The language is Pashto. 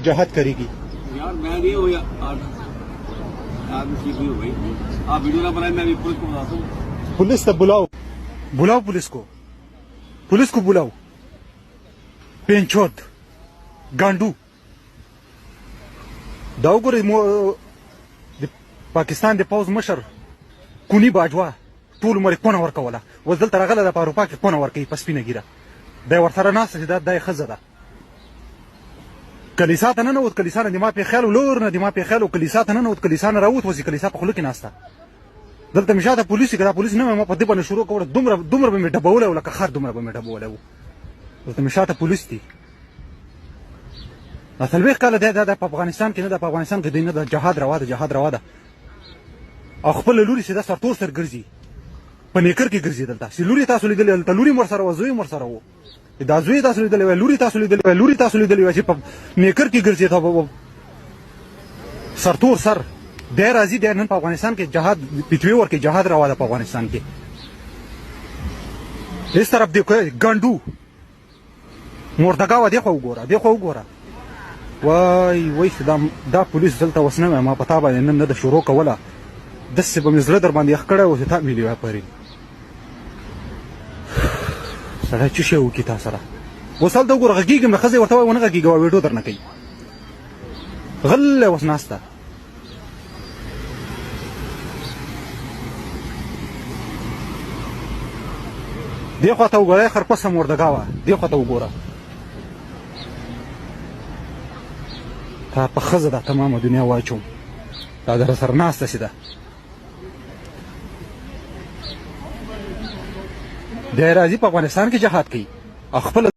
जहाद करेगी। यार मैं नहीं हूँ आदमी ठीक नहीं हो भाई, आप वीडियो ना बनाए, मैं अभी पुलिस को बताता हूँ। पुलिस तब बुलाओ, बुलाओ पुलिस को बुलाओ। पेंचोद गांडू दाउगुर पाकिस्तान दे पौज मशर कुनी बाजवा टول مر کونه ورکوله وزل تر غله د اروپا کې کونه ورکې پسپینه ګیره د ورسره ناس چې د خزه ده کلیسا ته نه نوت، کلیسا نه د ما په خیال ولور نه د ما په خیال کلیسا ته نه نوت، کلیسا نه راوت وځي، کلیسا په خلک ناسته دلته مشاته پولیس کړه، پولیس نه ما په دې باندې شروع کوله، دومره به مې ډبوله ولکه خر دومره به مې ډبوله دلته مشاته پولیس دي. اصل کله د په افغانستان کې نه، د په افغانستان کې نه د جهاد روا ده او خپل لوري سیده سرتور سر ګرځي په نیکر کې ګرځي دلته چې لوري تاسو لیدلې دلته لوري مر سره وزوي مر سره وو دا زوی تاسو لیدلې لوري تاسو لیدلې چې په نیکر کې ګرځي ته سرتور سر د راځي د نن په افغانستان کې جهاد پټوي ورکه جهاد روا ده په افغانستان کې هیڅ طرف دی ګاندو مردګاو دی خو وګوره وای دا پولیس دلته وسنه ما پتا باندې نن نه د شروع کوله دسه به مزله در باندې خکړه او ته ملي واپري سره چې شو کی تاسو سره وصل دا وګوره غږیږم نه خزه ورته ونه غږیږي ویډیو درنه کوي غله وسناسته دی خو ته وګوره خرپسه مردګاوه دی خو ته وګوره تا په خزه د تمامه دنیا واچوم دا در سره ناسته سیده د راځي په افغانستان کې جهاد کوي خپل